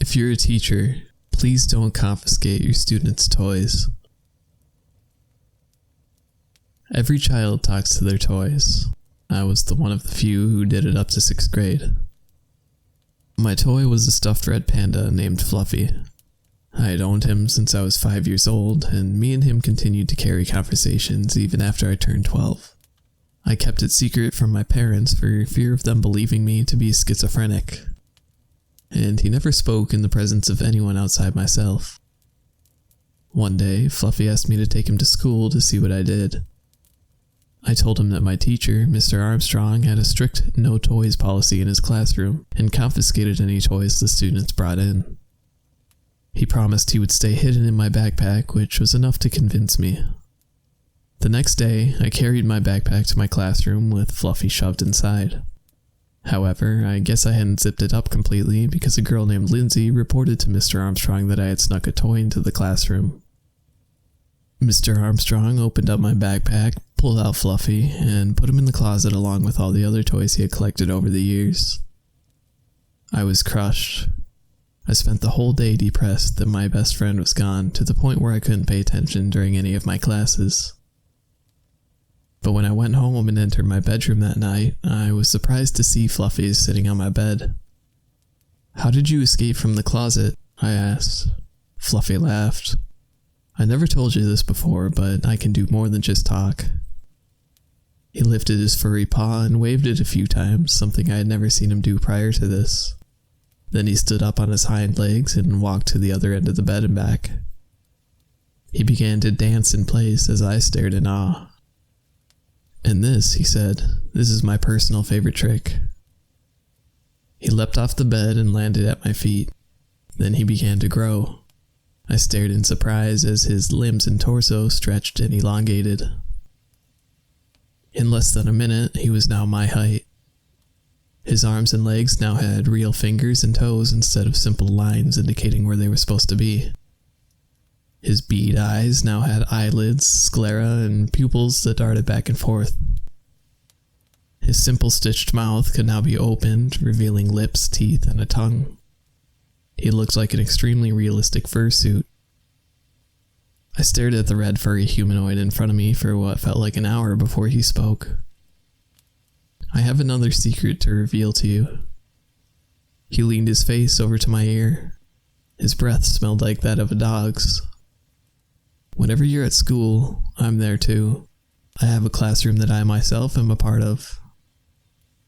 If you're a teacher, please don't confiscate your students' toys. Every child talks to their toys. I was one of the few who did it up to 6th grade. My toy was a stuffed red panda named Fluffy. I had owned him since I was 5 years old, and me and him continued to carry conversations even after I turned 12. I kept it secret from my parents for fear of them believing me to be schizophrenic. And he never spoke in the presence of anyone outside myself. One day, Fluffy asked me to take him to school to see what I did. I told him that my teacher, Mr. Armstrong, had a strict no toys policy in his classroom and confiscated any toys the students brought in. He promised he would stay hidden in my backpack, which was enough to convince me. The next day, I carried my backpack to my classroom with Fluffy shoved inside. However, I guess I hadn't zipped it up completely because a girl named Lindsay reported to Mr. Armstrong that I had snuck a toy into the classroom. Mr. Armstrong opened up my backpack, pulled out Fluffy, and put him in the closet along with all the other toys he had collected over the years. I was crushed. I spent the whole day depressed that my best friend was gone, to the point where I couldn't pay attention during any of my classes. But when I went home and entered my bedroom that night, I was surprised to see Fluffy sitting on my bed. "How did you escape from the closet?" I asked. Fluffy laughed. "I never told you this before, but I can do more than just talk." He lifted his furry paw and waved it a few times, something I had never seen him do prior to this. Then he stood up on his hind legs and walked to the other end of the bed and back. He began to dance in place as I stared in awe. "And this," he said, "this is my personal favorite trick." He leapt off the bed and landed at my feet. Then he began to grow. I stared in surprise as his limbs and torso stretched and elongated. In less than a minute, he was now my height. His arms and legs now had real fingers and toes instead of simple lines indicating where they were supposed to be. His bead eyes now had eyelids, sclera, and pupils that darted back and forth. His simple stitched mouth could now be opened, revealing lips, teeth, and a tongue. He looked like an extremely realistic fursuit. I stared at the red furry humanoid in front of me for what felt like an hour before he spoke. "I have another secret to reveal to you." He leaned his face over to my ear. His breath smelled like that of a dog's. "Whenever you're at school, I'm there too. I have a classroom that I myself am a part of."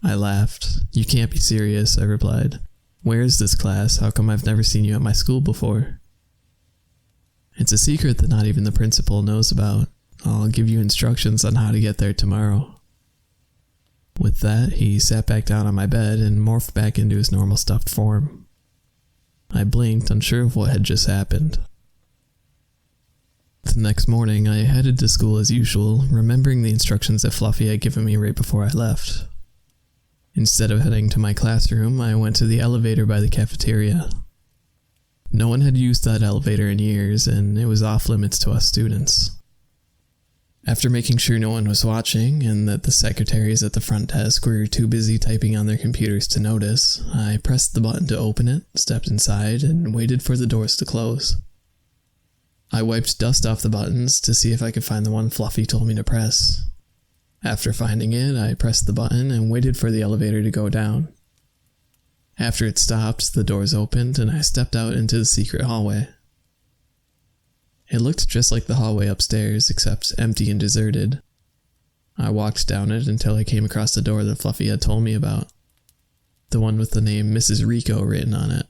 I laughed. "You can't be serious," I replied. "Where is this class? How come I've never seen you at my school before?" "It's a secret that not even the principal knows about. I'll give you instructions on how to get there tomorrow." With that, he sat back down on my bed and morphed back into his normal stuffed form. I blinked, unsure of what had just happened. The next morning, I headed to school as usual, remembering the instructions that Fluffy had given me right before I left. Instead of heading to my classroom, I went to the elevator by the cafeteria. No one had used that elevator in years, and it was off limits to us students. After making sure no one was watching, and that the secretaries at the front desk were too busy typing on their computers to notice, I pressed the button to open it, stepped inside, and waited for the doors to close. I wiped dust off the buttons to see if I could find the one Fluffy told me to press. After finding it, I pressed the button and waited for the elevator to go down. After it stopped, the doors opened and I stepped out into the secret hallway. It looked just like the hallway upstairs, except empty and deserted. I walked down it until I came across the door that Fluffy had told me about. The one with the name Mrs. Rico written on it.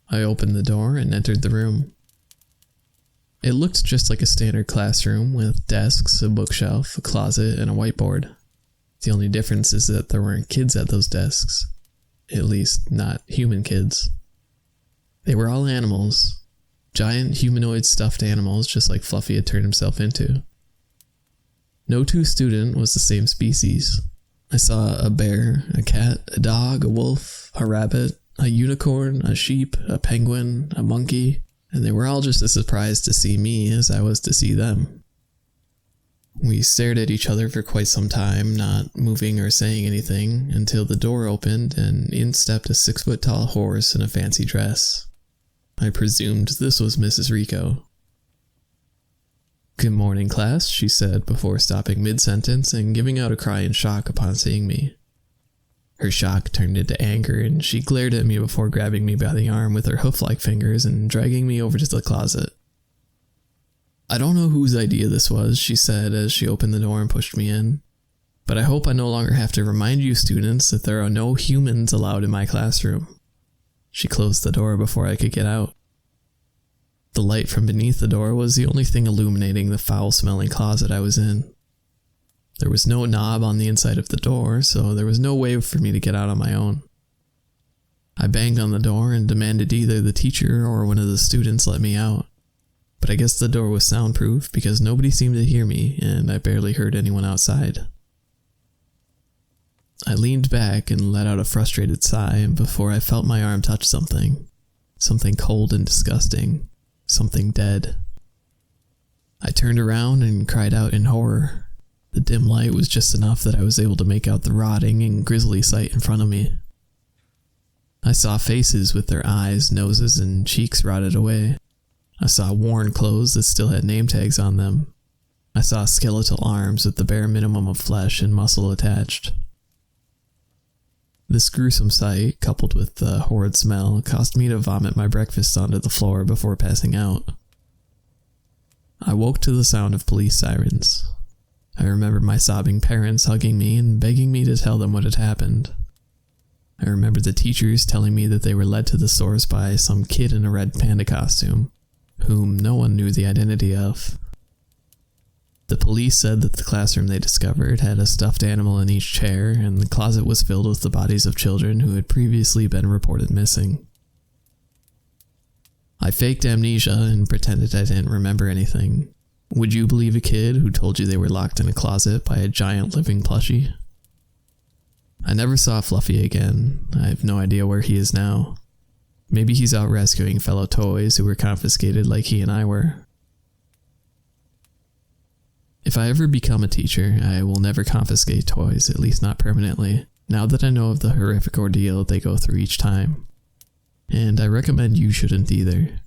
I opened the door and entered the room. It looked just like a standard classroom with desks, a bookshelf, a closet, and a whiteboard. The only difference is that there weren't kids at those desks. At least, not human kids. They were all animals. Giant humanoid stuffed animals just like Fluffy had turned himself into. No two student was the same species. I saw a bear, a cat, a dog, a wolf, a rabbit, a unicorn, a sheep, a penguin, a monkey, and they were all just as surprised to see me as I was to see them. We stared at each other for quite some time, not moving or saying anything, until the door opened and in stepped a 6-foot-tall horse in a fancy dress. I presumed this was Mrs. Rico. "Good morning, class," she said before stopping mid-sentence and giving out a cry in shock upon seeing me. Her shock turned into anger, and she glared at me before grabbing me by the arm with her hoof-like fingers and dragging me over to the closet. "I don't know whose idea this was," she said as she opened the door and pushed me in, "but I hope I no longer have to remind you students that there are no humans allowed in my classroom." She closed the door before I could get out. The light from beneath the door was the only thing illuminating the foul-smelling closet I was in. There was no knob on the inside of the door, so there was no way for me to get out on my own. I banged on the door and demanded either the teacher or one of the students let me out. But I guess the door was soundproof because nobody seemed to hear me, and I barely heard anyone outside. I leaned back and let out a frustrated sigh before I felt my arm touch something. Something cold and disgusting. Something dead. I turned around and cried out in horror. The dim light was just enough that I was able to make out the rotting and grisly sight in front of me. I saw faces with their eyes, noses, and cheeks rotted away. I saw worn clothes that still had name tags on them. I saw skeletal arms with the bare minimum of flesh and muscle attached. This gruesome sight, coupled with the horrid smell, caused me to vomit my breakfast onto the floor before passing out. I woke to the sound of police sirens. I remember my sobbing parents hugging me and begging me to tell them what had happened. I remember the teachers telling me that they were led to the source by some kid in a red panda costume, whom no one knew the identity of. The police said that the classroom they discovered had a stuffed animal in each chair, and the closet was filled with the bodies of children who had previously been reported missing. I faked amnesia and pretended I didn't remember anything. Would you believe a kid who told you they were locked in a closet by a giant living plushie? I never saw Fluffy again. I have no idea where he is now. Maybe he's out rescuing fellow toys who were confiscated like he and I were. If I ever become a teacher, I will never confiscate toys, at least not permanently, now that I know of the horrific ordeal they go through each time. And I recommend you shouldn't either.